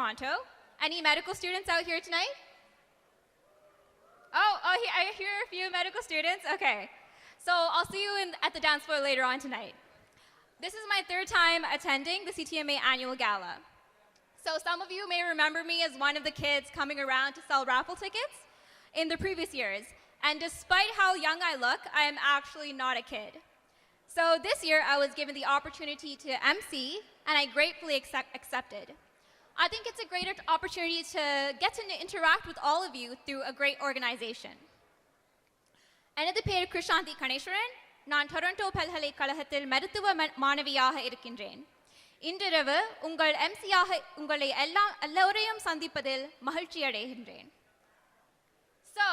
Toronto. Any medical students out here tonight? I hear a few medical students. Okay. So I'll see you at the dance floor later on tonight. This is my third time attending the CTMA annual gala. So some of you may remember me as one of the kids coming around to sell raffle tickets in the previous years. And despite how young I look, I am actually not a kid. So this year I was given the opportunity to MC, and I gratefully accepted. I think it's a great opportunity to get to interact with all of you through a great organization. எனது பேர் கிருஷாந்தி கணேஸ்வரன். நான் Toronto பல்கலைக்கழகத்தில் மருத்துவ மாணவியாக இருக்கின்றேன். இன்றிரவு உங்கள் எம்சியாக உங்களை எல்லோரையும் சந்திப்பதில் மகிழ்ச்சி அடைகின்றேன். So,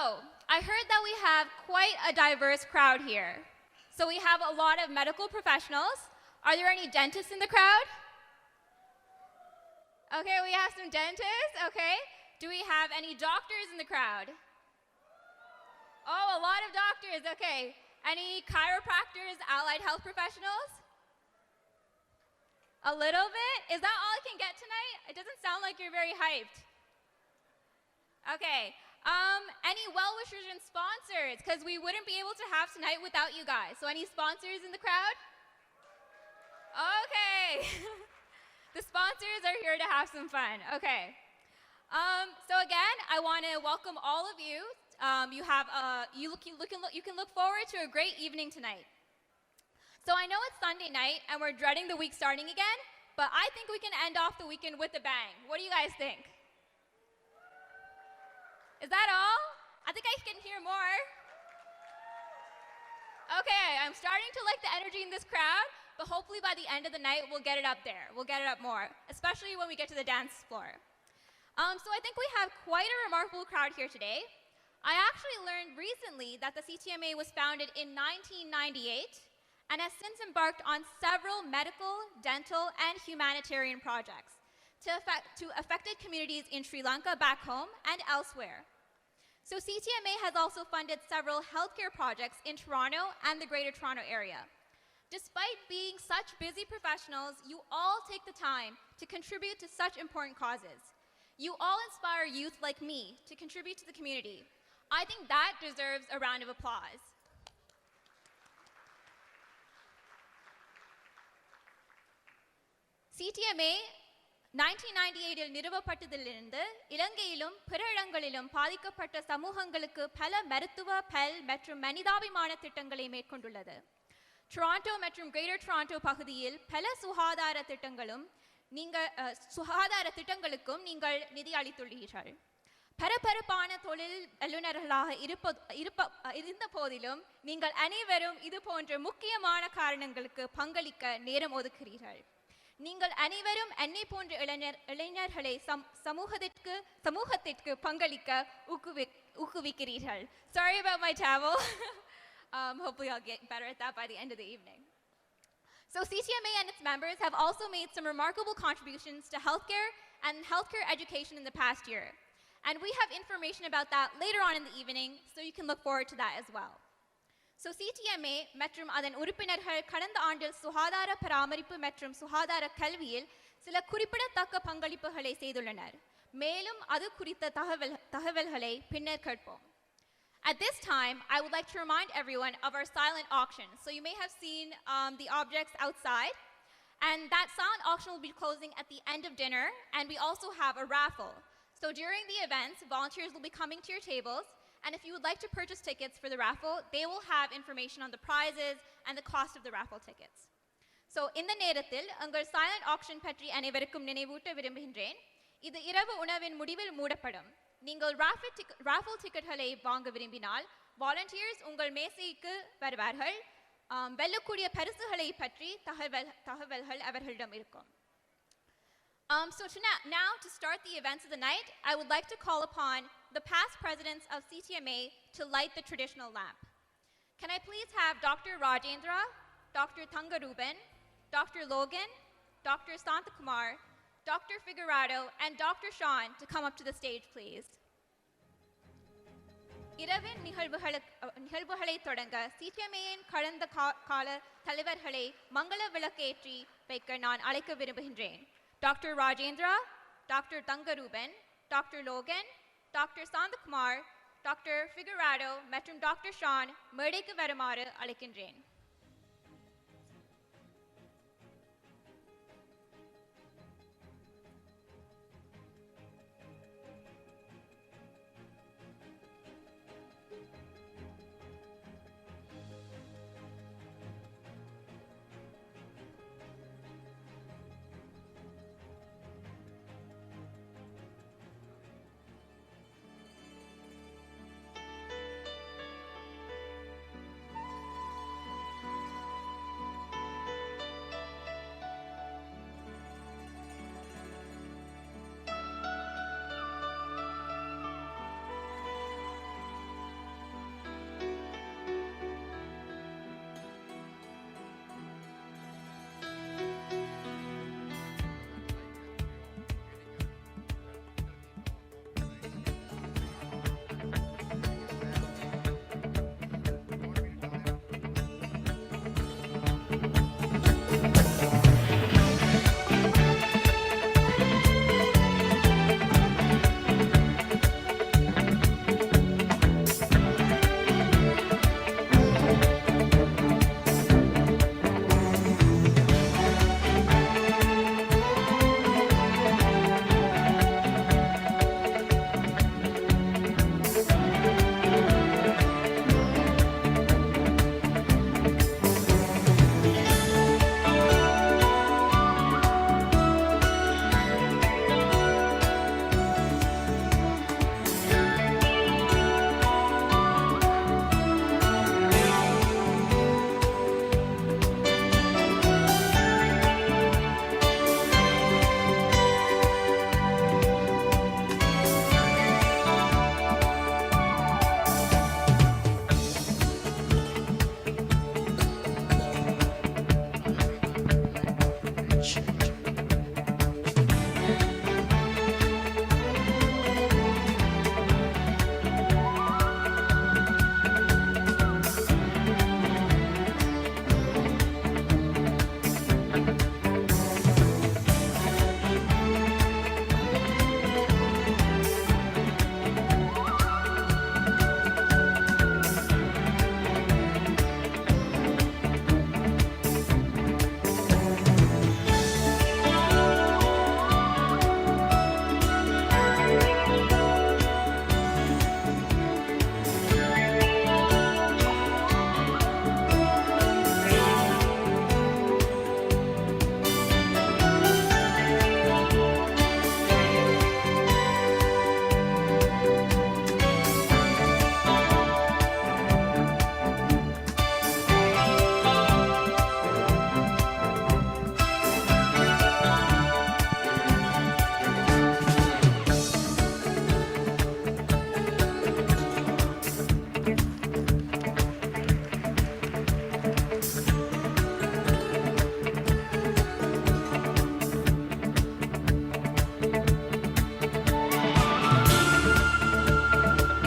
I heard that we have quite a diverse crowd here. So we have a lot of medical professionals. Are there any dentists in the crowd? Okay, we have some dentists, okay. Do we have any doctors in the crowd? Oh, a lot of doctors, okay. Any chiropractors, allied health professionals? A little bit? Is that all I can get tonight? It doesn't sound like you're very hyped. Okay, any well-wishers and sponsors? Because we wouldn't be able to have tonight without you guys. So any sponsors in the crowd? Okay. The sponsors are here to have some fun. Okay. So again, I want to welcome all of you. You can look forward to a great evening tonight. So I know it's Sunday night and we're dreading the week starting again, but I think we can end off the weekend with a bang. What do you guys think? Is that all? I think I can hear more. Okay, I'm starting to like the energy in this crowd, but hopefully by the end of the night, we'll get it up there. We'll get it up more, especially when we get to the dance floor. So I think we have quite a remarkable crowd here today. I actually learned recently that the CTMA was founded in 1998 and has since embarked on several medical, dental, and humanitarian projects to affected communities in Sri Lanka, back home, and elsewhere. So CTMA has also funded several healthcare projects in Toronto and the Greater Toronto area. Despite being such busy professionals, you all take the time to contribute to such important causes. You all inspire youth like me to contribute to the community. I think that deserves a round of applause. CTMA 1998 நிறுவப்பட்டதிலிருந்து இலங்கையிலும் பிற இடங்களிலும் பாதிக்கப்பட்ட சமூகங்களுக்கு பல மருத்துவ, மற்றும் மனிதாபிமான திட்டங்களை மேற்கொண்டுள்ளது. டொராண்டோ மற்றும் கிரேட்டர் டொராண்டோ பகுதியில் பல சுகாதார திட்டங்களுக்கும் நீங்கள் நிதி அளித்துள்ளீர்கள். பரபரப்பான தொழில் வல்லுநர்களாக இருந்த போதிலும் நீங்கள் அனைவரும் இது போன்ற முக்கியமான காரணங்களுக்கு பங்களிக்க நேரம் ஒதுக்குகிறீர்கள். நீங்கள் அனைவரும் என்னை போன்ற இளைஞர்களை சமூகத்திற்கு பங்களிக்க ஊக்குவிக்கிறீர்கள். Sorry about my Tamil. Hopefully I'll get better at that by the end of the evening. So CTMA and its members have also made some remarkable contributions to healthcare and healthcare education in the past year. And we have information about that later on in the evening, so you can look forward to that as well. So CTMA மற்றும் அதன் உறுப்பினர்கள் கடந்த ஆண்டில் சுகாதார பராமரிப்பு மற்றும் சுகாதார கல்வியில் சில குறிப்பிடத்தக்க பங்களிப்புகளை செய்துள்ளனர். மேலும் அது குறித்த தகவல்களை பின்னர் கேட்போம். At this time, I would like to remind everyone of our silent auction. So you may have seen the objects outside, and that silent auction will be closing at the end of dinner, and we also have a raffle. So during the events, volunteers will be coming to your tables, and if you would like to purchase tickets for the raffle, they will have information on the prizes and the cost of the raffle tickets. So இந்த நேரத்தில் உங்கள் silent auction பற்றி அனைவருக்கும் நினைவூட்ட விரும்புகின்றேன். இது இரவு உணவின் முடிவில் மூடப்படும். நீங்கள் raffle ticketகளை வாங்க விரும்பினால் volunteers உங்கள் மேசைக்கு வருவார்கள். வெல்லக்கூடிய பரிசுகளை பற்றி தகவல்கள் அவர்களிடம் இருக்கும். So now to start the events of the night, I would like to call upon the past presidents of CTMA to light the traditional lamp. Can I please have Dr. Rajendra, Dr. Thangaruban, Dr. Logan, Dr. Santakumar, Dr. Figurado, and Dr. Sean to come up to the stage, please. இரவின் நிகழ்வுகளை தொடங்க CTMAயின் கடந்த கால தலைவர்களை மங்கள விளக்கேற்றி வைக்க நான் அழைக்க விரும்புகின்றேன். Dr. Rajendra, Dr. Tangaruben, Dr. Logan, Dr. Sandakumar, Dr. Figurado மற்றும் Dr. Sean மேடைக்கு வருமாறு அழைக்கின்றேன்.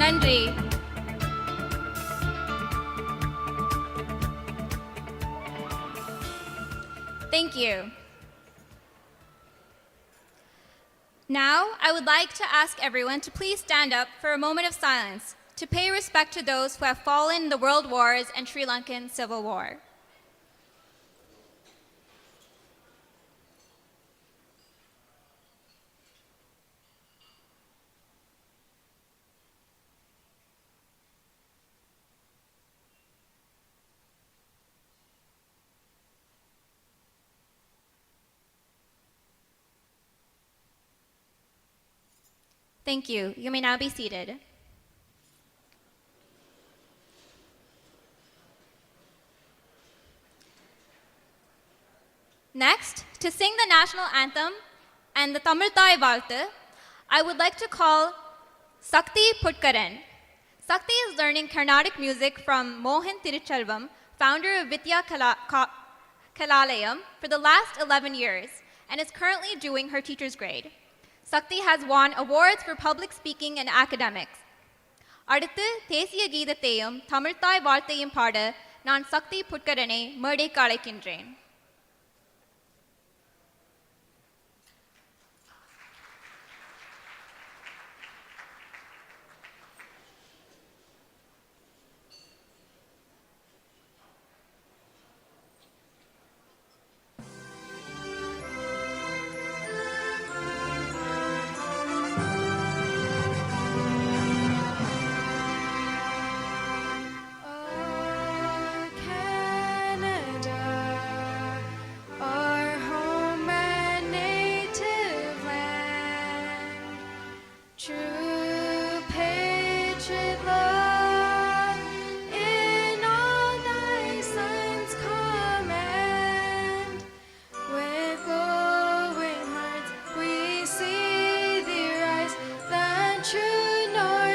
நன்றி. Thank you. Now, I would like to ask everyone to please stand up for a moment of silence to pay respect to those who have fallen in the world wars and Sri Lankan civil war. Thank you. You may now be seated. Next, to sing the national anthem and the Tamil Thai Valthu, I would like to call Sakti Putkaran. Sakti is learning Carnatic music from Mohan Tiruchelvam, founder of Vidya Kalalayam, for the last 11 years and is currently doing her teacher's grade. Sakti has won awards for public speaking and academics. அடுத்து தேசிய கீதத்தையும் தமிழ்த்தாய் வாழ்த்தையும் பாட நான் சக்தி புட்கரனை மேடைக்கு அழைக்கின்றேன்.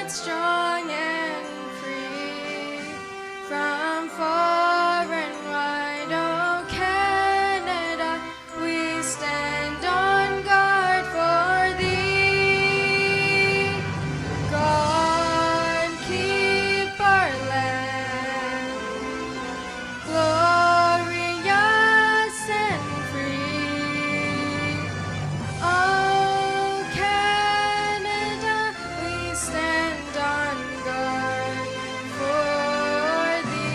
strong and free from far and wide. Oh, Canada, we stand on guard for thee. God, keep our land glorious and free. Oh, Canada, we stand on guard for thee.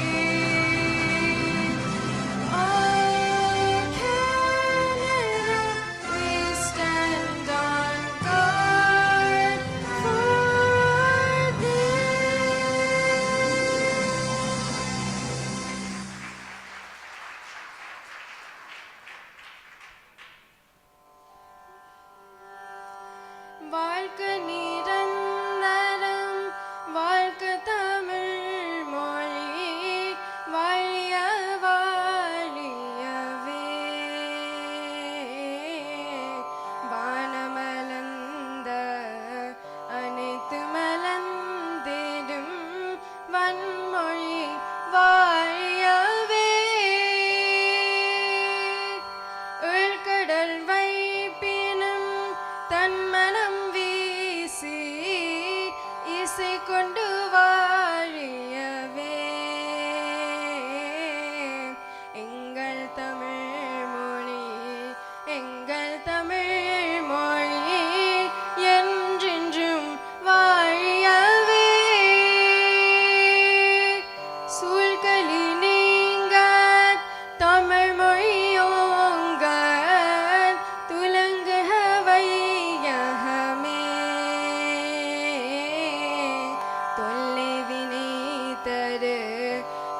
Oh, Canada, we stand on guard for thee. வாழ்க நிரந்தரம் வாழ்க தமிழ் மொழி வாழிய வாழியவே வானமலர்ந்த அனைத்து மலர்ந்திடும் வன்மொழி வாழியவே உள்கடல் வைப்பினும் தன் மனம் வீசி இசை கொண்டு வாழியவே எங்கள் தமிழ் மொழி எங்கள் தமிழ் மொழி என்றென்றும் வாழியவே சூழ்களி நீங்க தமிழ் மொழியோங்க துலங்குக வையகமே தொல்லை வினை தரு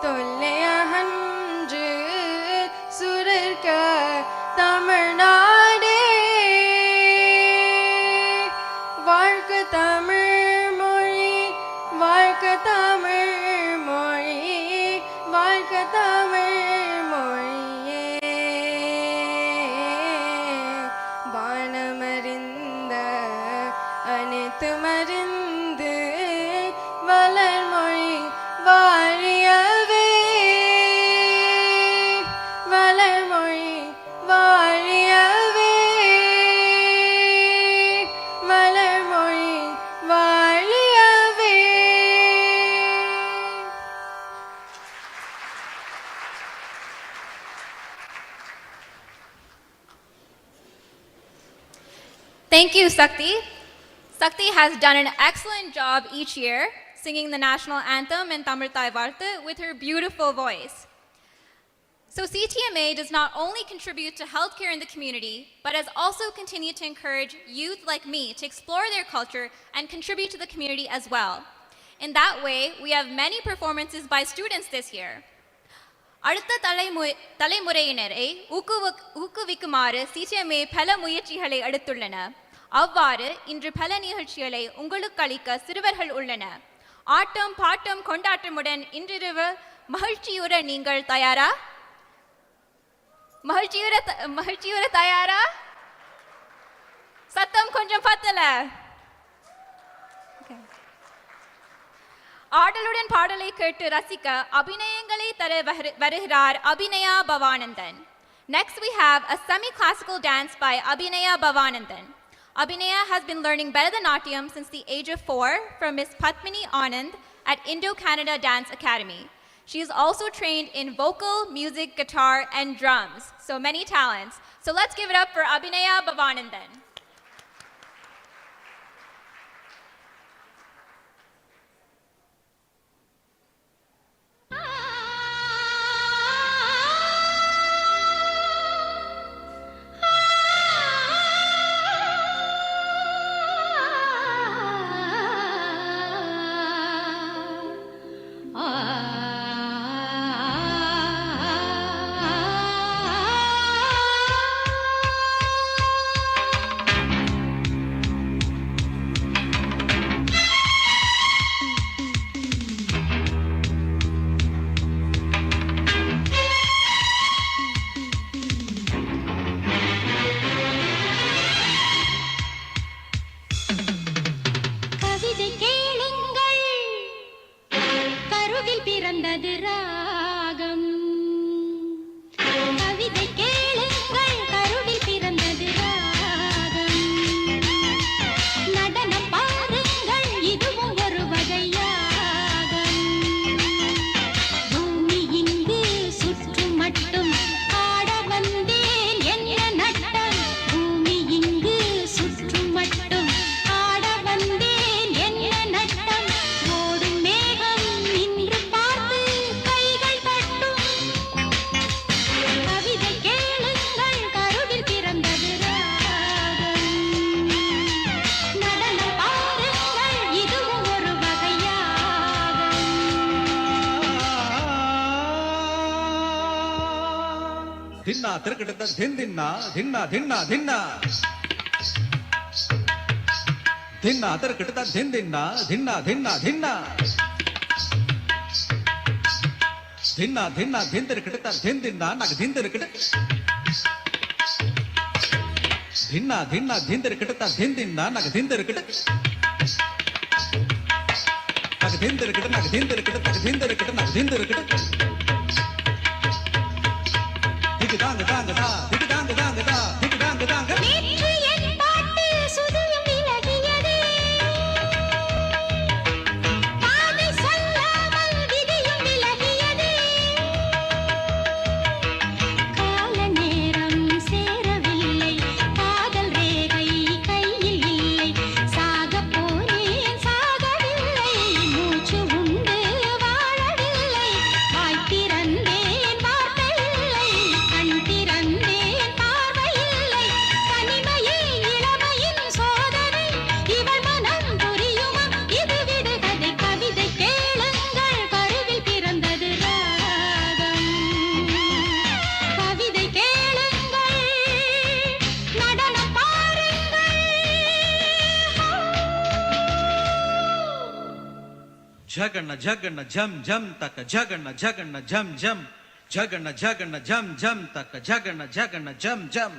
தொல்லை அகன்று சுரர்க தமிழ்நாடே வாழ்க தமிழ் மொழி வாழ்க தமிழ் மொழி வாழ்க தமிழ் மொழியே வானமறிந்த அனைத்து மறிந்து வளர்மொழி வாழியவே வளர்மொழி வாழியவே வளர்மொழி வாழியவே. Thank you, Sakti. Sakti has done an excellent job each year singing the national anthem in Tamil Thai Varthu with her beautiful voice. So CTMA does not only contribute to healthcare in the community, but has also continued to encourage youth like me to explore their culture and contribute to the community as well. In that way, we have many performances by students this year. அடுத்த தலைமுறையினரை ஊக்குவிக்குமாறு CDMA பல முயற்சிகளை எடுத்துள்ளன. அவ்வாறு இன்று பல நிகழ்ச்சிகளை உங்களுக்கு அளிக்க சிறுவர்கள் உள்ளன. ஆட்டம் பாட்டம் கொண்டாட்டமுடன் இன்றிரவு மகிழ்ச்சியுற நீங்கள் தயாரா? மகிழ்ச்சியுற தயாரா? சத்தம் கொஞ்சம் பத்தல. ஆடலுடன் பாடலை கேட்டு ரசிக்க அபிநயங்களை தர வருகிறார் Abhinaya Bhavanandan. Next we have a semi-classical dance by Abhinaya Bhavanandan. Abhinaya has been learning Bharatanatyam since the age of 4 from Miss Padmini Anand at Indo-Canada Dance Academy. She is also trained in vocal, music, guitar, and drums. So many talents. So let's give it up for Abhinaya Bhavanandan. ಧಿನ್ನ ತಿರುಗಿಡದ ಧಿಂದಿನ್ನ ಧಿನ್ನ ಧಿನ್ನ ಧಿನ್ನ ಧಿನ್ನ ತಿರುಗಿಡದ ಧಿಂದಿನ್ನ ಧಿನ್ನ ಧಿನ್ನ ಧಿನ್ನ ಧಿನ್ನ ಧಿನ್ನ ಧಿಂದಿರುಗಿಡದ ಧಿಂದಿನ್ನ ನಗ ಧಿಂದಿರುಗಿಡ ಧಿನ್ನ ಧಿನ್ನ ಧಿಂದಿರುಗಿಡದ ಧಿಂದಿನ್ನ ನಗ ಧಿಂದಿರುಗಿಡ ನಗ ಧಿಂದಿರುಗಿಡ ನಗ ಧಿಂದಿರುಗಿಡ ನಗ ಧಿಂದಿರುಗಿಡ ನಗ ಧಿಂದಿರುಗಿಡ திக்கு தாங்க தாங்க தா திக்கு தாங்க தாங்க தா திக்கு தாங்க தாங்க நேற்று என் பாட்டு சுதியும் விலகியதே பாதை சொல்லாமல் விதியும் விலகியதே கால நேரம் சேரவில்லை காதல் ரேகை கையில் இல்லை சாக போனேன் சாகவில்லை மூச்சு உண்டு வாழவில்லை வாய் திறந்தேன் வார்த்தை இல்லை கண் திறந்தேன் பார்வை இல்லை தனிமையே இளமையின் சோதனை இவள் மனம் புரியுமா இது விடுகதை கவிதை கேளுங்கள் கருவில் பிறந்தது ராகம் கவிதை கேளுங்கள் நடனம் பாருங்கள் ஜகண்ண ஜகண்ண ஜம் ஜம் தக்க ஜகண்ண ஜகண்ண ஜம் ஜம் ஜகண்ண ஜகண்ண ஜம் ஜம் தக்க ஜகண்ண ஜகண்ண ஜம் ஜம்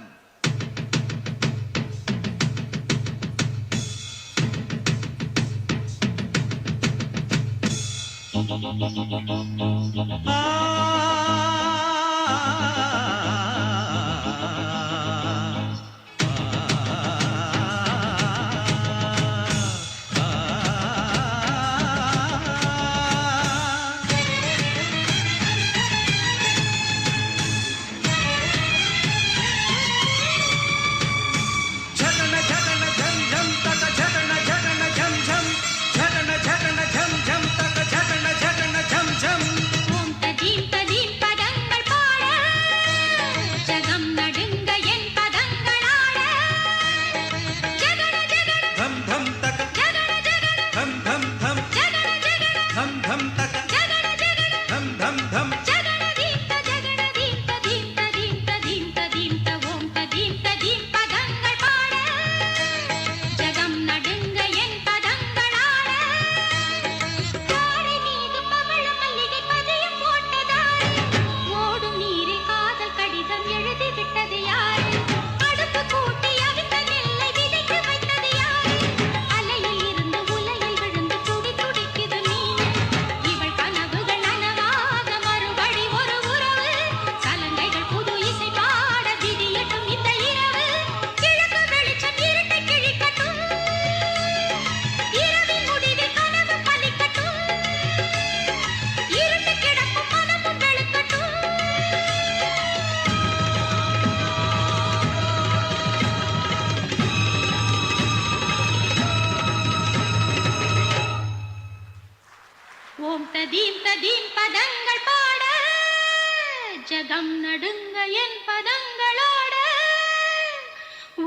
ஜகண்ண ஜகண்ண ஜம் ஜம் தக்க ஜகண்ண ஜகண்ண ஜம் ஜம் ஜகண்ண ஜகண்ண ஜம் ஜம் தக்க ஜகண்ண ஜகண்ண ஜம் ஜம் ஓம் ததீம் ததீம் பதங்கள் பாட ஜகம் நடுங்க என் பதங்கள் ஆட ஜகட ஜகட தம் தம் தக்க ஜகட ஜகட தம் தம் தம் ஜகட ஜகட தம் தம் தக்க ஜகட ஜகட தம் தம் தம் ஜகட தீம் ததீம் ததீம் ததீம் ஓம் ததீம் ததீம் பதங்கள் பாட ஜகம் நடுங்க என் பதங்கள் ஆட தாரை மீது பவள மல்லிகை பதியம் போட்டதாரு ஓடும் நீரில் காதல் கடிதம் எழுதி விட்டது யாரு அடுப்பு கூட்டி அவித்த நெல்லை விதைத்து வைத்தது யாரு அலையில் இருந்து உலையில் விழுந்து துடி துடிக்குது மீன் இவள் கனவுகள் நனவாக மறுபடி ஒரு உறவு சலங்கைகள் புது இசை பாட விடியட்டும் இந்த இரவு கிழக்கு வெளிச்சம் இருட்டை கிழிக்கட்டும் இரவின் முடிவில் கனவு பலிக்கட்டும் இருட்டு கிடக்கும் மனமும் வெளுக்கட்டும் ஓம் ததீம் ததீம் பதங்கள் பாட ஜகம் நடுங்க என் பதங்களோட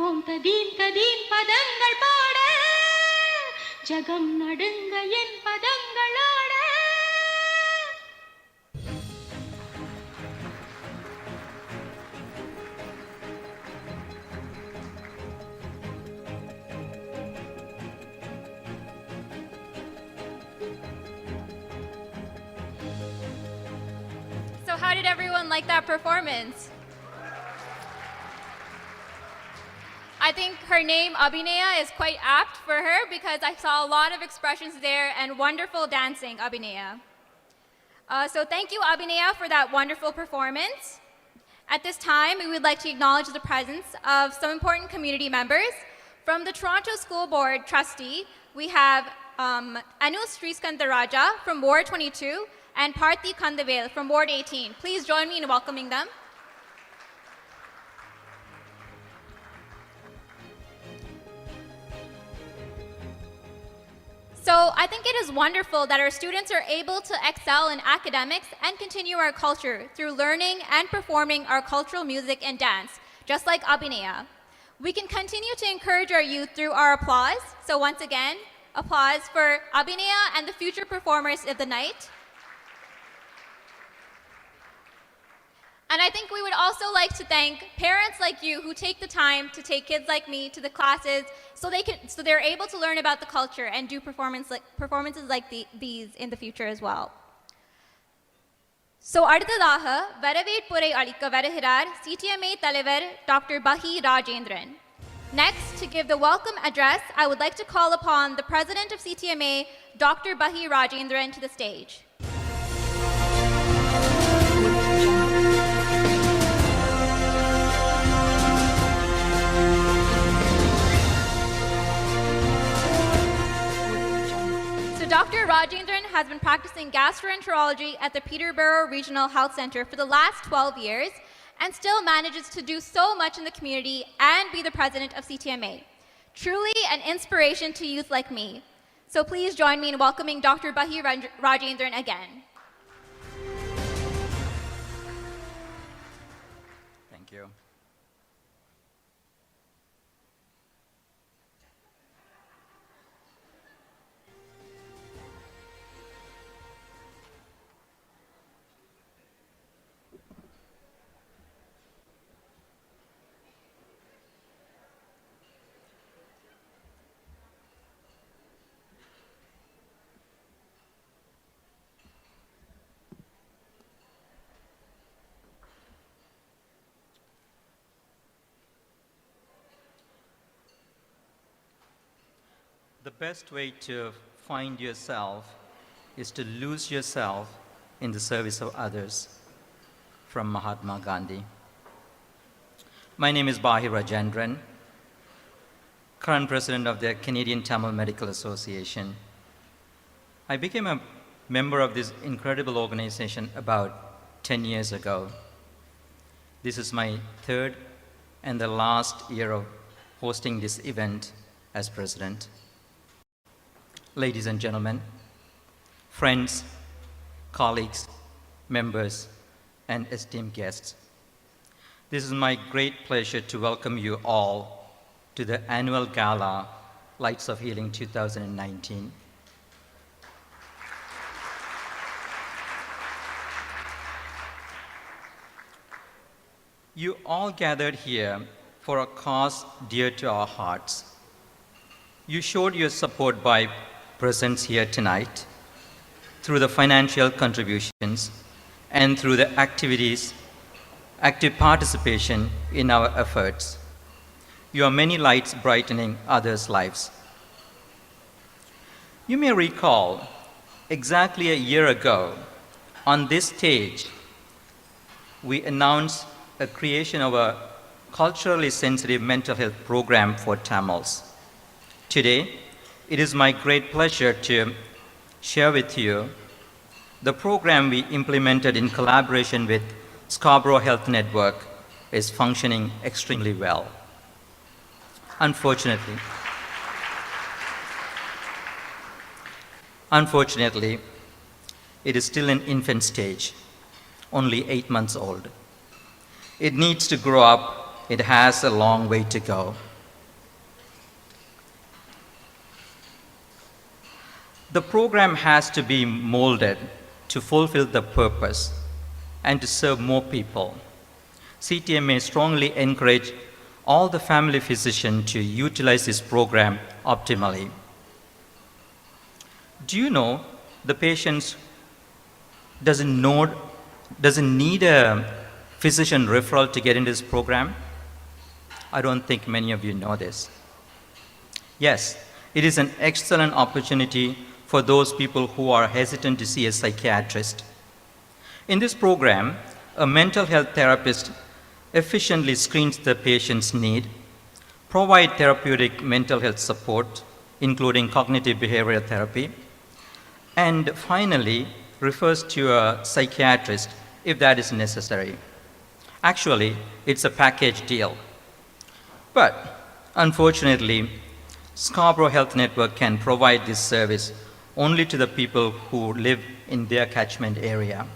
ஓம் ததீம் ததீம் பதங்கள் பாட ஜகம் நடுங்க என் பதங்களோட So how did everyone like that performance? I think her name, Abhinaya, is quite apt for her because I saw a lot of expressions there and wonderful dancing, Abhinaya. So thank you, Abhinaya, for that wonderful performance. At this time, we would like to acknowledge the presence of some important community members. From the Toronto School Board trustee, we have Anu Sriskandaraja from Ward 22 and Parthi Kandavel from Ward 18. Please join me in welcoming them. So I think it is wonderful that our students are able to excel in academics and continue our culture through learning and performing our cultural music and dance, just like Abhinaya. We can continue to encourage our youth through our applause. So once again, applause for Abhinaya and the future performers of the night. And I think we would also like to thank parents like you who take the time to take kids like me to the classes so they're able to learn about the culture and do performances like these in the future as well. So அடுத்ததாக வரவேற்புரை அளிக்க வருகிறார் CTMA தலைவர் Dr. Bahi Rajendran. Next, to give the welcome address, I would like to call upon the President of CTMA, Dr. Bahi Rajendran, to the stage. Dr. Rajendran has been practicing gastroenterology at the Peterborough Regional Health Center for the last 12 years and still manages to do so much in the community and be the president of CTMA. Truly an inspiration to youth like me. So please join me in welcoming Dr. Bahi Rajendran again. Thank you. The best way to find yourself is to lose yourself in the service of others, from Mahatma Gandhi. My name is Bahi Rajendran, current president of the Canadian Tamil Medical Association. I became a member of this incredible organization about 10 years ago. This is my third and the last year of hosting this event as president. Ladies and gentlemen, friends, colleagues, members, and esteemed guests, this is my great pleasure to welcome you all to the annual Gala, Lights of Healing 2019. You all gathered here for a cause dear to our hearts. You showed your support by presence here tonight, through the financial contributions, and through the active participation in our efforts. You are many lights brightening others' lives. You may recall, exactly a year ago, on this stage, we announced a creation of a culturally sensitive mental health program for Tamils. Today, it is my great pleasure to share with you the program we implemented in collaboration with Scarborough Health Network is functioning extremely well. Unfortunately, it is still in infant stage, only 8 months old. It needs to grow up. It has a long way to go. The program has to be molded to fulfill the purpose and to serve more people. CTMA strongly encourage all the family physicians to utilize this program optimally. Do you know the patient doesn't need a physician referral to get into this program? I don't think many of you know this. Yes, it is an excellent opportunity for those people who are hesitant to see a psychiatrist. In this program, a mental health therapist efficiently screens the patient's need, provide therapeutic mental health support, including cognitive behavioral therapy, and finally refers to a psychiatrist if that is necessary. Actually, it's a package deal. But unfortunately, Scarborough Health Network can provide this service only to the people who live in their catchment area.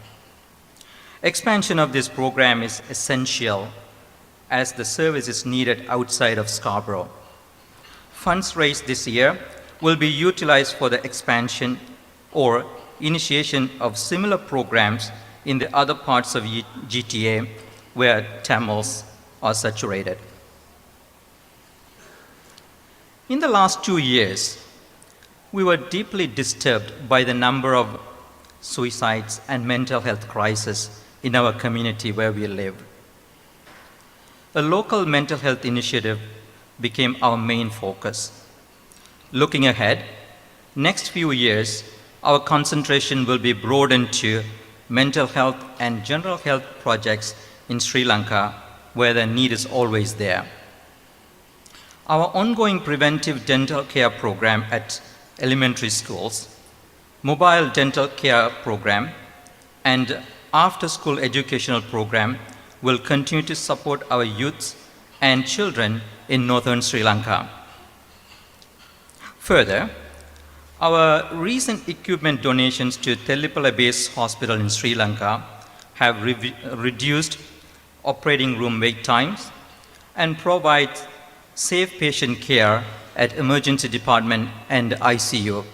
Expansion of this program is essential as the service is needed outside of Scarborough. Funds raised this year will be utilized for the expansion or initiation of similar programs in the other parts of GTA where Tamils are saturated. In the last 2 years, we were deeply disturbed by the number of suicides and mental health crises in our community where we live. A local mental health initiative became our main focus. Looking ahead, next few years, our concentration will be broadened to mental health and general health projects in Sri Lanka, where the need is always there. Our ongoing preventive dental care program at elementary schools, mobile dental care program, and after-school educational program will continue to support our youths and children in northern Sri Lanka. Further, our recent equipment donations to Tellipala Base Hospital in Sri Lanka have reduced operating room wait times and provide safe patient care at emergency department and ICU.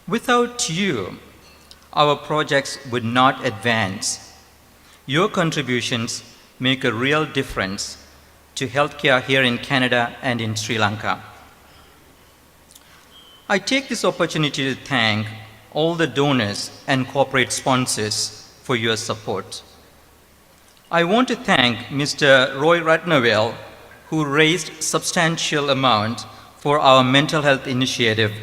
Without you, our projects would not advance. Your contributions make a real difference to healthcare here in Canada and in Sri Lanka. I take this opportunity to thank all the donors and corporate sponsors for your support. I want to thank Mr. Roy Ratnavel, who raised substantial amount for our mental health initiative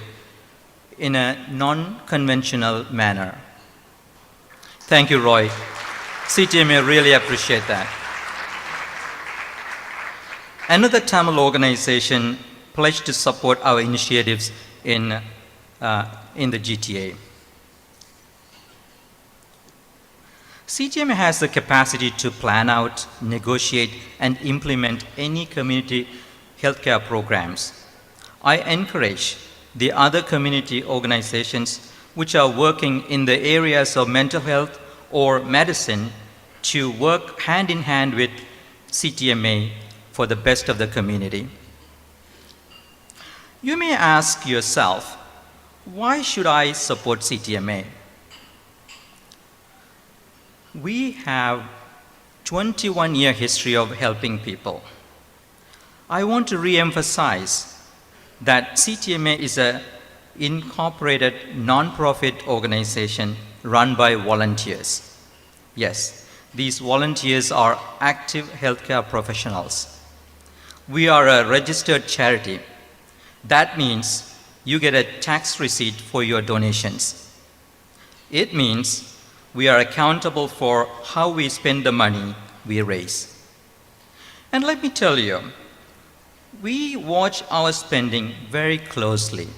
in a non-conventional manner. Thank you, Roy. CTMA really appreciate that. Another Tamil organization pledged to support our initiatives in the GTA. CTMA has the capacity to plan out, negotiate, and implement any community healthcare programs. I encourage the other community organizations which are working in the areas of mental health or medicine to work hand in hand with CTMA for the best of the community. You may ask yourself, why should I support CTMA? We have 21-year history of helping people. I want to re-emphasize that CTMA is an incorporated non-profit organization run by volunteers. Yes, these volunteers are active healthcare professionals. We are a registered charity. That means you get a tax receipt for your donations. It means we are accountable for how we spend the money we raise. And let me tell you, we watch our spending very closely.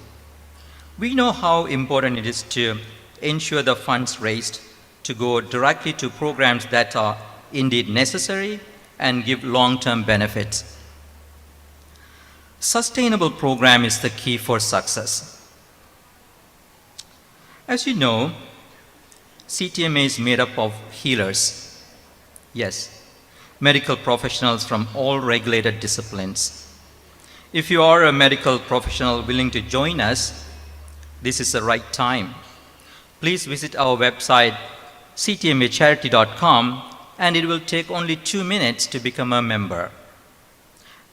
We know how important it is to ensure the funds raised to go directly to programs that are indeed necessary and give long-term benefits. Sustainable program is the key for success. As you know, CTMA is made up of healers. Yes, medical professionals from all regulated disciplines. If you are a medical professional willing to join us, this is the right time. Please visit our website ctmacharity.com and it will take only 2 minutes to become a member.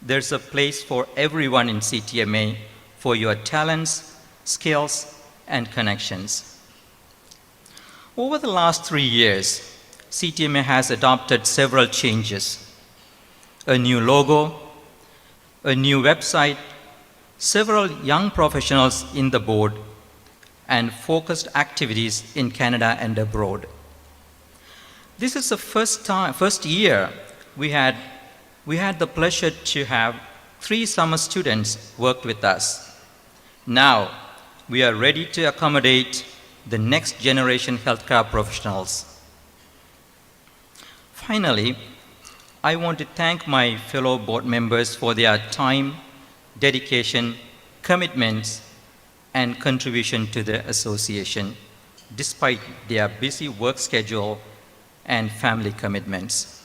There's a place for everyone in CTMA for your talents, skills, and connections. Over the last 3 years, CTMA has adopted several changes. A new logo, a new website, several young professionals in the board, and focused activities in Canada and abroad. This is the first year we had the pleasure to have 3 summer students work with us. Now, we are ready to accommodate the next generation healthcare professionals. Finally, I want to thank my fellow board members for their time, dedication, commitments, and contribution to the association, despite their busy work schedule and family commitments.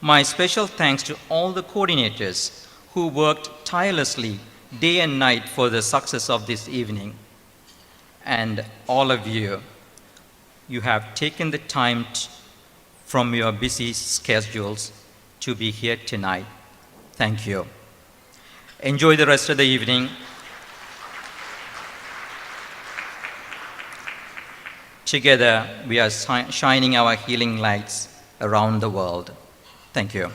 My special thanks to all the coordinators who worked tirelessly day and night for the success of this evening, and all of you you have taken the time from your busy schedules to be here tonight. Thank you. Enjoy the rest of the evening. Together, we are shining our healing lights around the world. Thank you.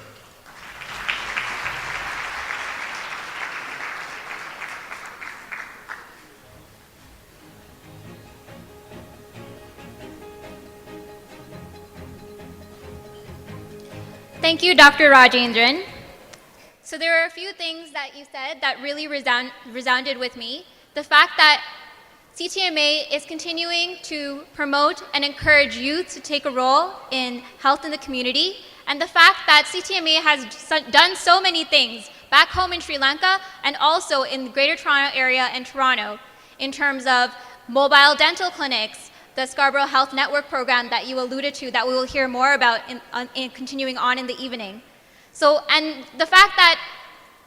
Thank you, Dr. Rajendran. So there are a few things that you said that really resounded with me. The fact that CTMA is continuing to promote and encourage youth to take a role in health in the community, and the fact that CTMA has done so many things back home in Sri Lanka and also in the Greater Toronto area and Toronto in terms of mobile dental clinics, the Scarborough Health Network program that you alluded to that we will hear more about in continuing on in the evening. So, and the fact that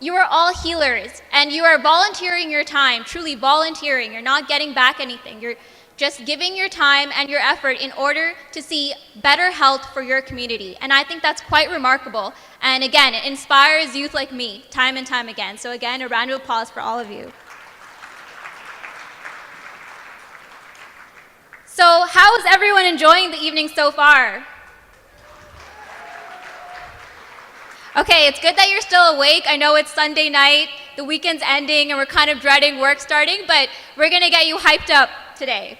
you are all healers and you are volunteering your time, truly volunteering. You're not getting back anything. You're just giving your time and your effort in order to see better health for your community. And I think that's quite remarkable. And again, it inspires youth like me time and time again. So again, a round of applause for all of you. So how is everyone enjoying the evening so far? Okay, it's good that you're still awake. I know it's Sunday night, the weekend's ending, and we're kind of dreading work starting, but we're gonna get you hyped up today.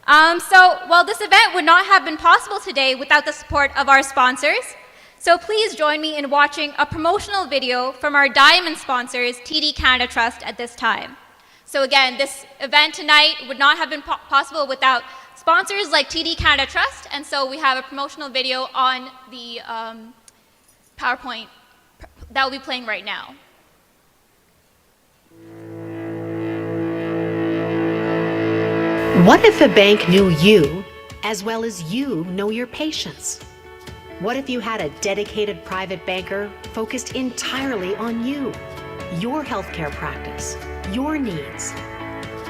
Well, this event would not have been possible today without the support of our sponsors. So please join me in watching a promotional video from our diamond sponsors, TD Canada Trust, at this time. So again, this event tonight would not have been possible without sponsors like TD Canada Trust, and so we have a promotional video on the PowerPoint that will be playing right now. What if a bank knew you as well as you know your patients? What if you had a dedicated private banker focused entirely on you, your healthcare practice, your needs?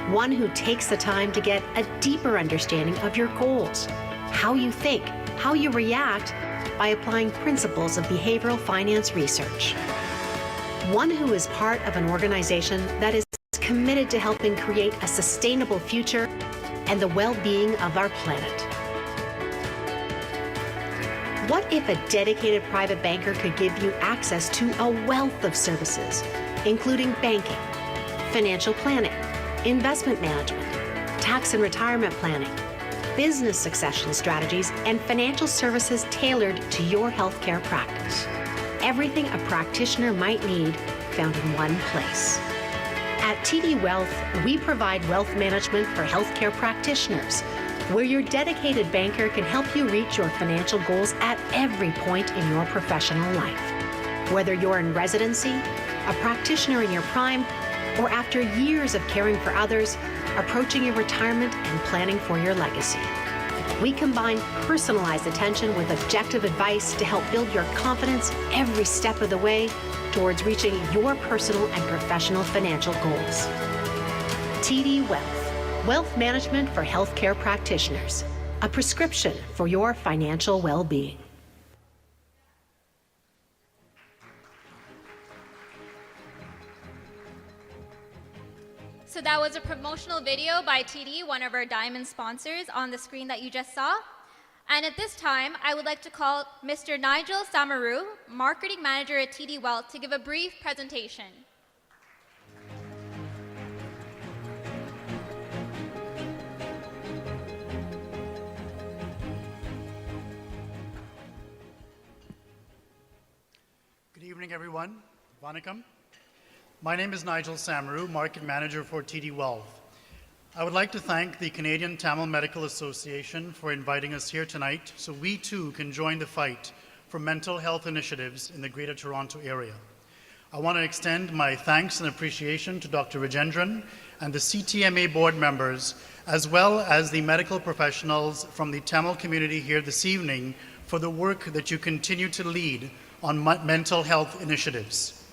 One who takes the time to get a deeper understanding of your goals, how you think, how you react by applying principles of behavioral finance research. One who is part of an organization that is committed to helping create a sustainable future and the well-being of our planet. What if a dedicated private banker could give you access to a wealth of services, including banking, financial planning, investment management, tax and retirement planning, business succession strategies, and financial services tailored to your healthcare practice? Everything a practitioner might need found in one place. At TD Wealth, we provide wealth management for healthcare practitioners, where your dedicated banker can help you reach your financial goals at every point in your professional life. Whether you're in residency, a practitioner in your prime, or after years of caring for others, approaching your retirement and planning for your legacy. We combine personalized attention with objective advice to help build your confidence every step of the way towards reaching your personal and professional financial goals. TD Wealth, wealth management for healthcare practitioners, a prescription for your financial well-being. So that was a promotional video by TD, one of our diamond sponsors, on the screen that you just saw. And at this time, I would like to call Mr. Nigel Samaru, Marketing Manager at TD Wealth, to give a brief presentation. Good evening, everyone. Vanakkam. My name is Nigel Samaru, Market Manager for TD Wealth. I would like to thank the Canadian Tamil Medical Association for inviting us here tonight so we too can join the fight for mental health initiatives in the Greater Toronto Area. I want to extend my thanks and appreciation to Dr. Rajendran and the CTMA board members, as well as the medical professionals from the Tamil community here this evening for the work that you continue to lead on mental health initiatives.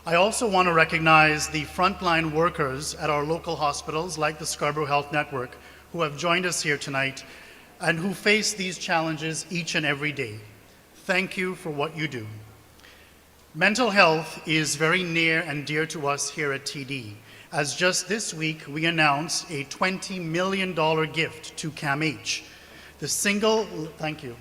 I also want to recognize the frontline workers at our local hospitals like the Scarborough Health Network who have joined us here tonight and who face these challenges each and every day. Thank you for what you do. Mental health is very near and dear to us here at TD, as just this week we announced a $20 million gift to CAMH. Thank you.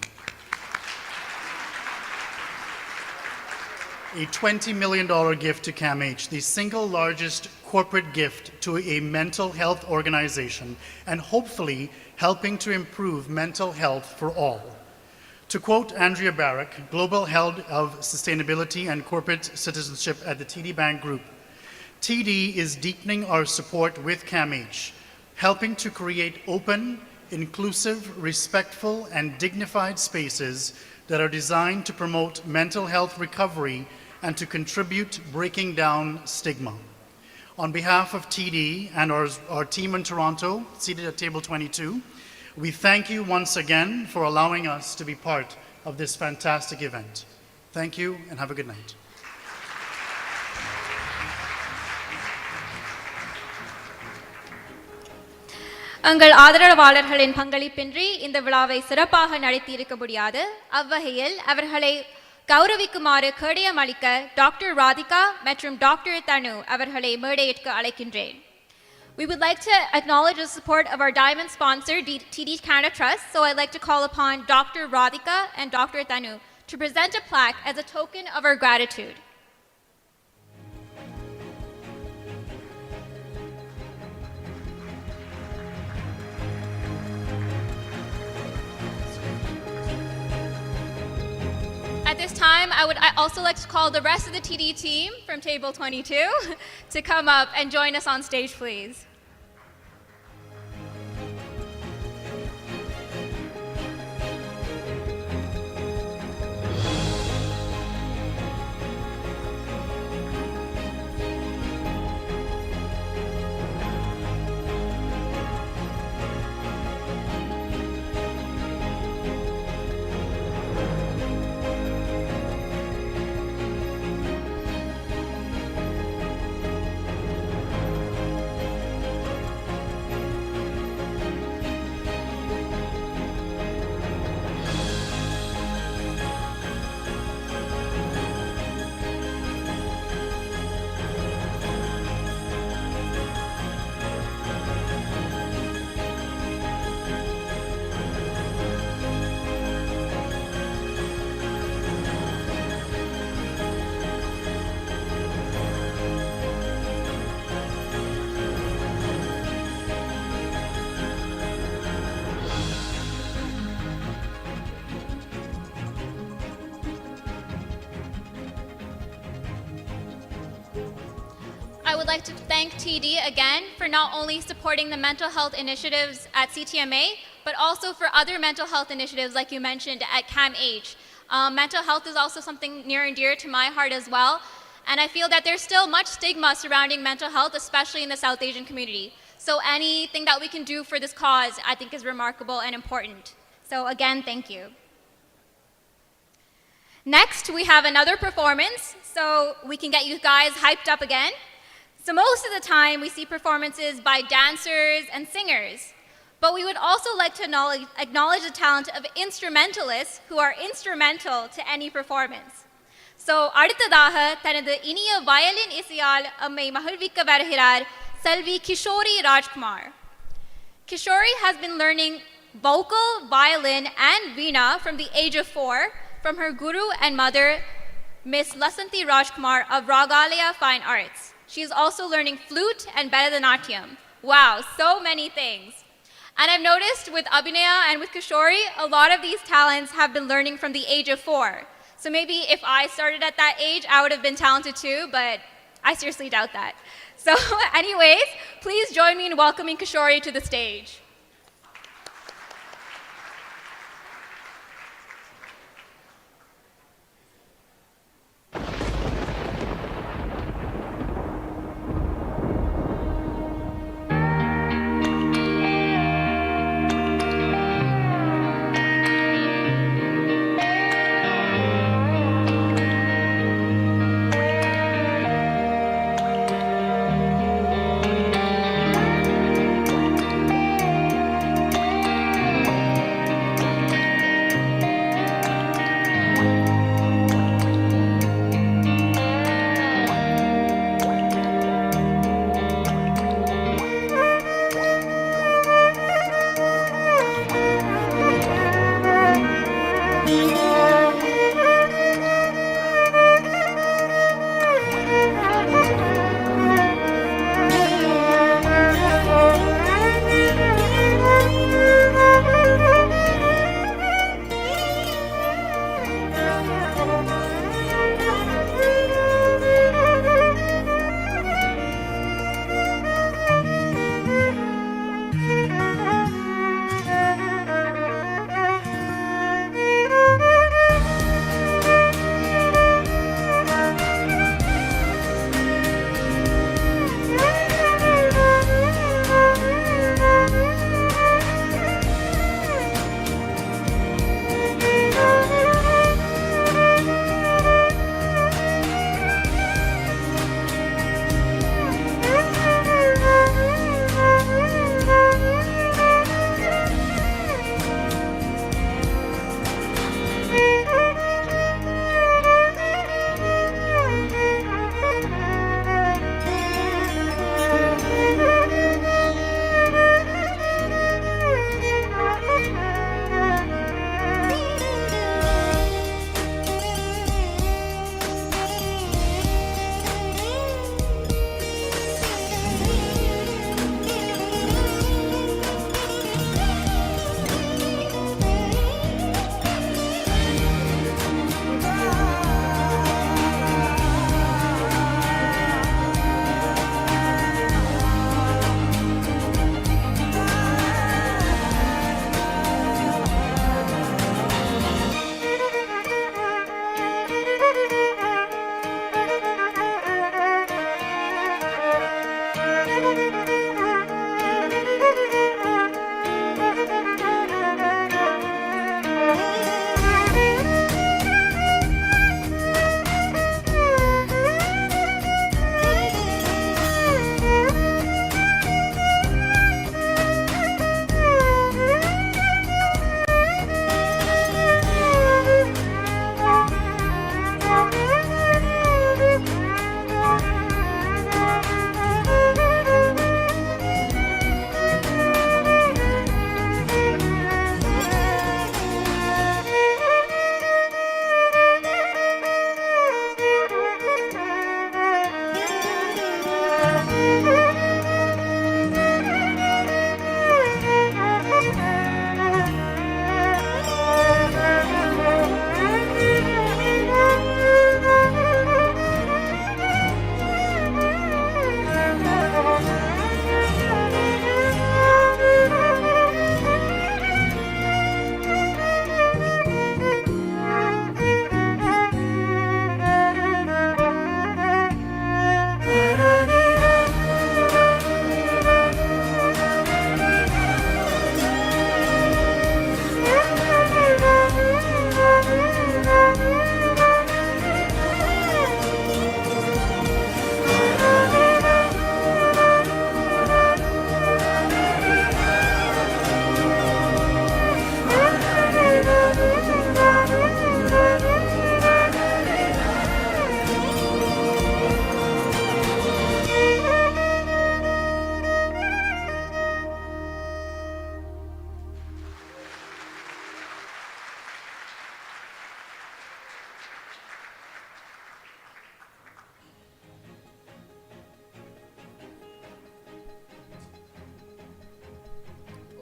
A $20 million gift to CAMH, the single largest corporate gift to a mental health organization, and hopefully helping to improve mental health for all. To quote Andrea Barrack, Global Head of Sustainability and Corporate Citizenship at the TD Bank Group, TD is deepening our support with CAMH, helping to create open, inclusive, respectful, and dignified spaces that are designed to promote mental health recovery and to contribute breaking down stigma. On behalf of TD and our team in Toronto, seated at table 22, we thank you once again for allowing us to be part of this fantastic event. Thank you and have a good night. உங்கள் ஆதரவாளர்களின் பங்களிப்பின்றி இந்த விழாவை சிறப்பாக நடத்தியிருக்க முடியாது. அவ்வகையில் அவர்களை கௌரவிக்குமாறு கேடயம் அளிக்க doctor Radhika மற்றும் டாக்டர் தனு அவர்களை மேடையிற்கு அழைக்கின்றேன். We would like to acknowledge the support of our diamond sponsor, TD Canada Trust, so I'd like to call upon Dr. Radhika and Dr. Tanu to present a plaque as a token of our gratitude. At this time, I would also like to call the rest of the TD team from table 22 to come up and join us on stage, please. I would like to thank TD again for not only supporting the mental health initiatives at CTMA, but also for other mental health initiatives like you mentioned at CAMH. Mental health is also something near and dear to my heart as well, and I feel that there's still much stigma surrounding mental health, especially in the South Asian community. So anything that we can do for this cause, I think is remarkable and important. So again, thank you. Next, we have another performance, so we can get you guys hyped up again. So most of the time, we see performances by dancers and singers, but we would also like to acknowledge the talent of instrumentalists who are instrumental to any performance. So, அடுத்ததாக தனது இனிய violin இசையால் அம்மை மகிழ்விக்க வருகிறார் செல்வி Kishori Rajkumar. Kishori has been learning vocal, violin, and veena from the age of 4 from her guru and mother, Miss Lasanthi Rajkumar of Ragalaya Fine Arts. She is also learning flute and Bharatanatyam. Wow, so many things. And I've noticed with Abhinaya and with Kishori, a lot of these talents have been learning from the age of 4. So maybe if I started at that age, I would have been talented too, but I seriously doubt that. So anyways, please join me in welcoming Kishori to the stage.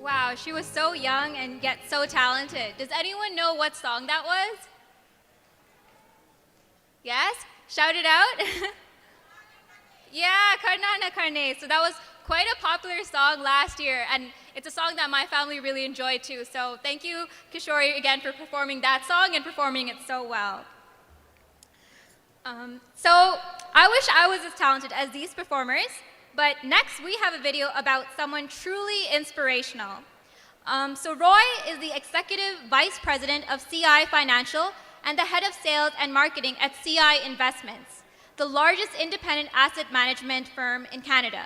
Wow, she was so young and yet so talented. Does anyone know what song that was? Yes? Shout it out. Yeah, Karna Karne. So that was quite a popular song last year, and it's a song that my family really enjoyed too. So thank you, Kishori, again for performing that song and performing it so well. So I wish I was as talented as these performers, but next we have a video about someone truly inspirational. So Roy is the Executive Vice President of CI Financial and the Head of Sales and Marketing at CI Investments, the largest independent asset management firm in Canada.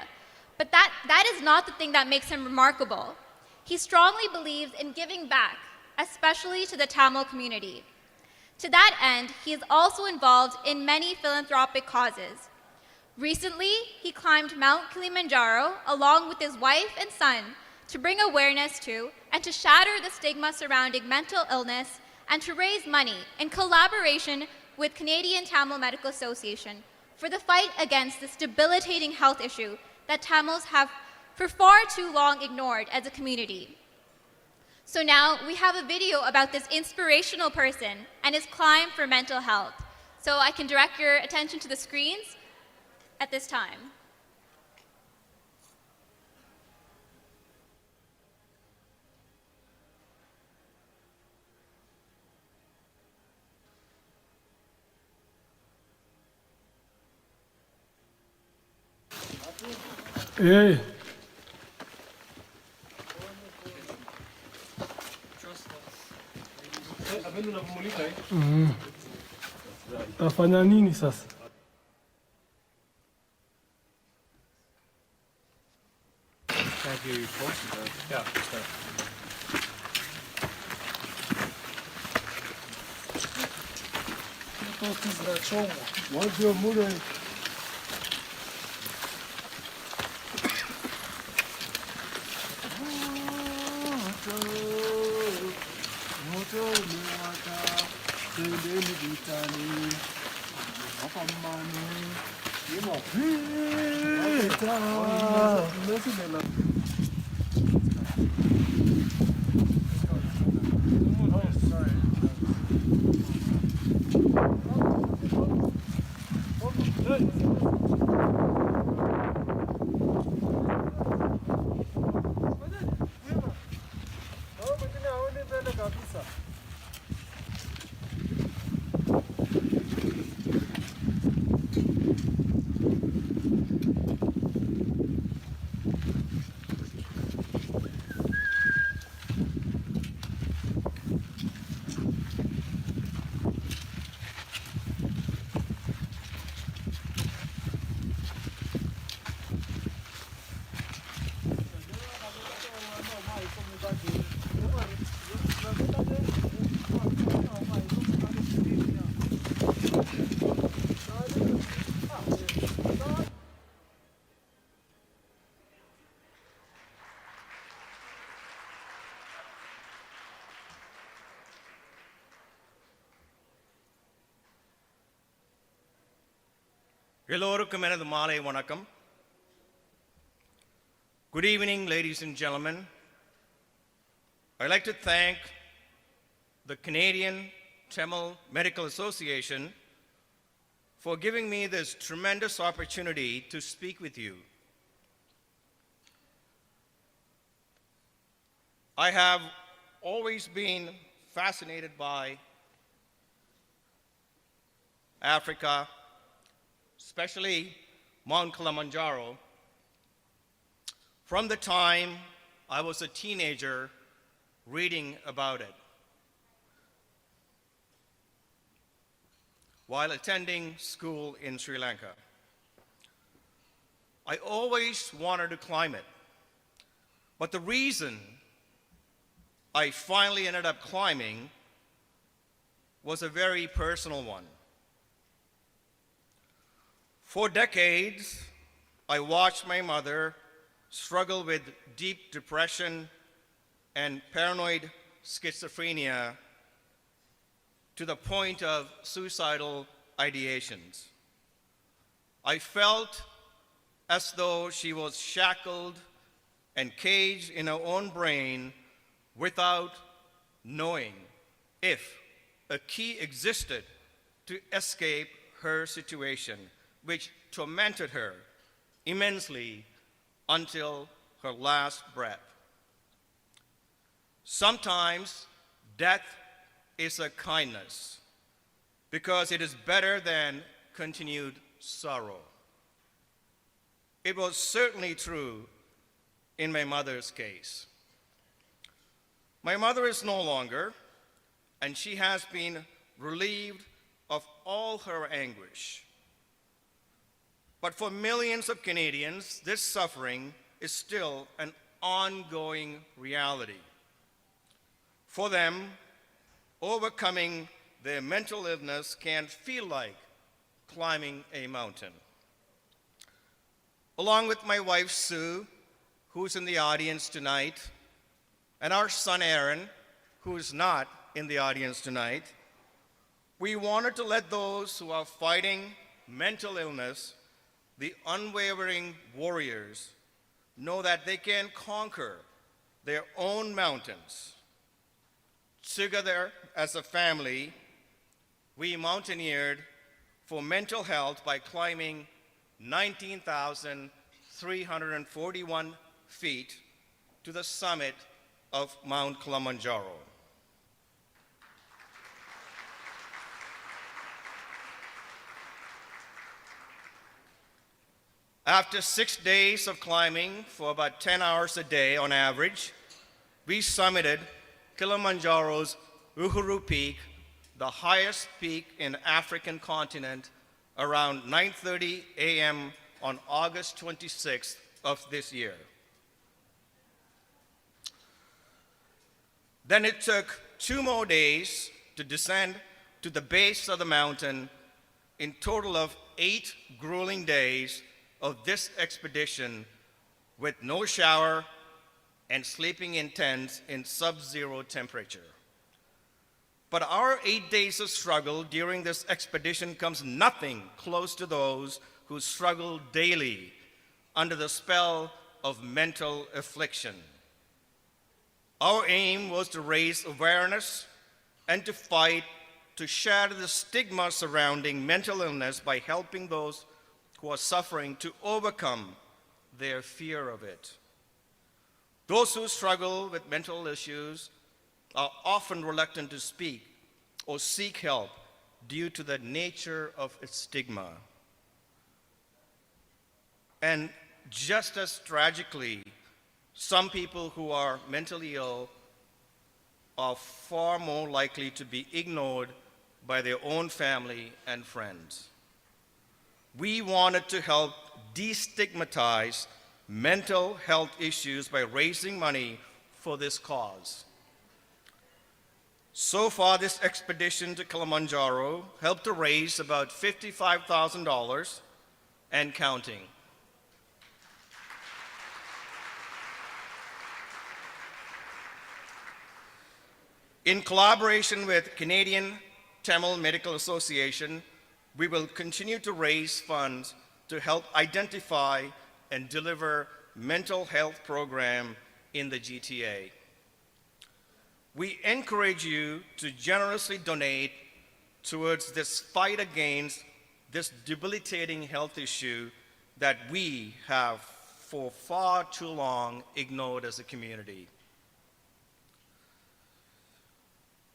But that is not the thing that makes him remarkable. He strongly believes in giving back, especially to the Tamil community. To that end, he is also involved in many philanthropic causes. Recently, he climbed Mount Kilimanjaro along with his wife and son to bring awareness to and to shatter the stigma surrounding mental illness and to raise money in collaboration with Canadian Tamil Medical Association for the fight against this debilitating health issue that Tamils have for far too long ignored as a community. So now we have a video about this inspirational person and his climb for mental health. So I can direct your attention to the screens at this time. Hey. Tafanya nini sasa? எல்லோருக்கும் எனது மாலை வணக்கம். Good evening, ladies and gentlemen. I'd like to thank the Canadian Tamil Medical Association for giving me this tremendous opportunity to speak with you. I have always been fascinated by Africa, especially Mount Kilimanjaro, from the time I was a teenager reading about it. While attending school in Sri Lanka, I always wanted to climb it. But the reason I finally ended up climbing was a very personal one. For decades, I watched my mother struggle with deep depression and paranoid schizophrenia to the point of suicidal ideations. I felt as though she was shackled and caged in her own brain without knowing if a key existed to escape her situation, which tormented her immensely until her last breath. Sometimes death is a kindness because it is better than continued sorrow. It was certainly true in my mother's case. My mother is no longer, and she has been relieved of all her anguish. But for millions of Canadians, this suffering is still an ongoing reality. For them, overcoming their mental illness can feel like climbing a mountain. Along with my wife, Sue, who's in the audience tonight, and our son, Aaron, who is not in the audience tonight, we wanted to let those who are fighting mental illness, the unwavering warriors, know that they can conquer their own mountains. Together as a family, we mountaineered for mental health by climbing 19,341 feet to the summit of Mount Kilimanjaro. After 6 days of climbing for about 10 hours a day on average, we summited Kilimanjaro's Uhuru Peak, the highest peak in the African continent, around 9:30 a.m. on August 26th of this year. Then it took 2 more days to descend to the base of the mountain, in total of 8 grueling days of this expedition with no shower and sleeping in tents in sub-zero temperature. But our 8 days of struggle during this expedition comes nothing close to those who struggle daily under the spell of mental affliction. Our aim was to raise awareness and to fight to shatter the stigma surrounding mental illness by helping those who are suffering to overcome their fear of it. Those who struggle with mental issues are often reluctant to speak or seek help due to the nature of its stigma. And just as tragically, some people who are mentally ill are far more likely to be ignored by their own family and friends. We wanted to help destigmatize mental health issues by raising money for this cause. So far, this expedition to Kilimanjaro helped to raise about $55,000 and counting. In collaboration with Canadian Tamil Medical Association, we will continue to raise funds to help identify and deliver mental health program in the GTA. We encourage you to generously donate towards this fight against this debilitating health issue that we have for far too long ignored as a community.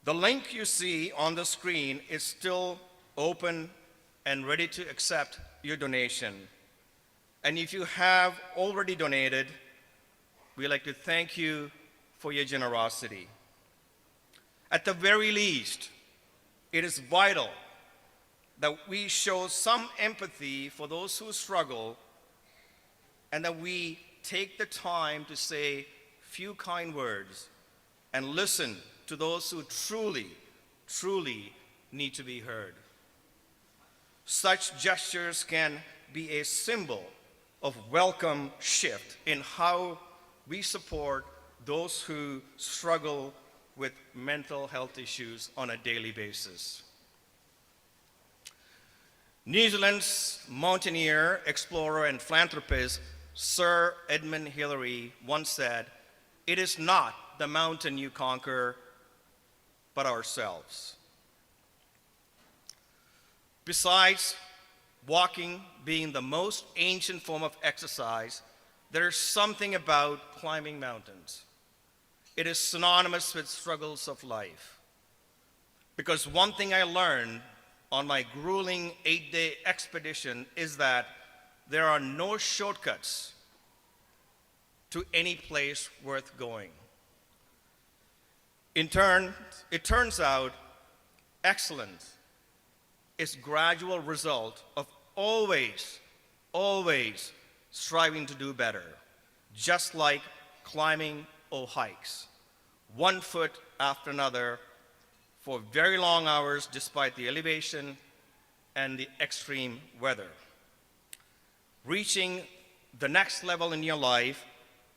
The link you see on the screen is still open and ready to accept your donation. And if you have already donated, we'd like to thank you for your generosity. At the very least, it is vital that we show some empathy for those who struggle and that we take the time to say few kind words and listen to those who truly need to be heard. Such gestures can be a symbol of welcome shift in how we support those who struggle with mental health issues on a daily basis. New Zealand's mountaineer, explorer, and philanthropist Sir Edmund Hillary once said, "It is not the mountain you conquer, but ourselves." Besides walking being the most ancient form of exercise, there is something about climbing mountains. It is synonymous with struggles of life. Because one thing I learned on my grueling 8-day expedition is that there are no shortcuts to any place worth going. In turn, it turns out excellence is gradual result of always striving to do better, just like climbing or hikes, one foot after another for very long hours despite the elevation and the extreme weather. Reaching the next level in your life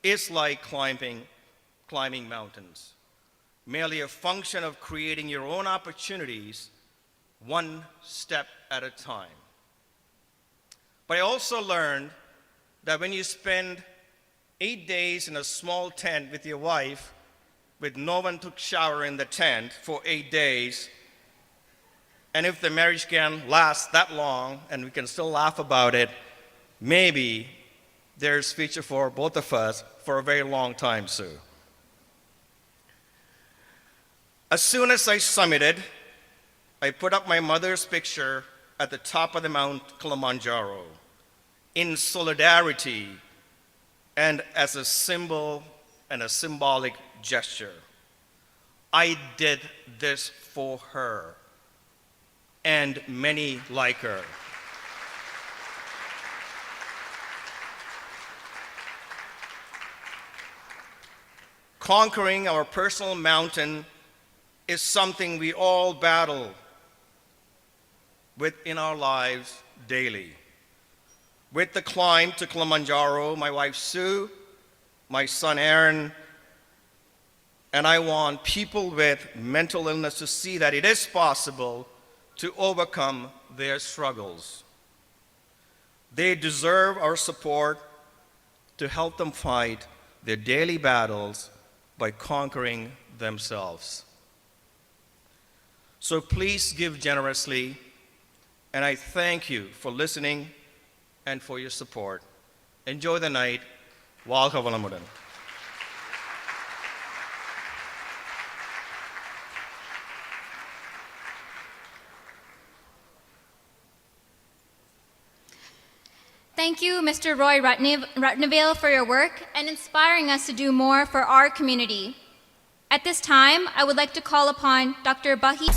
is like climbing mountains, merely a function of creating your own opportunities one step at a time. But I also learned that when you spend 8 days in a small tent with your wife, with no one to shower in the tent for 8 days, and if the marriage can last that long and we can still laugh about it, maybe there's future for both of us for a very long time soon. As soon as I summited, I put up my mother's picture at the top of the Mount Kilimanjaro in solidarity and as a symbol and a symbolic gesture. I did this for her and many like her. Conquering our personal mountain is something we all battle with in our lives daily. With the climb to Kilimanjaro, my wife Sue, my son Aaron, and I want people with mental illness to see that it is possible to overcome their struggles. They deserve our support to help them fight their daily battles by conquering themselves. So please give generously, and I thank you for listening and for your support. Enjoy the night. Walkavalamudan. Thank you, Mr. Roy Rutnavale, for your work and inspiring us to do more for our community. At this time, I would like to call upon Dr. Bahi.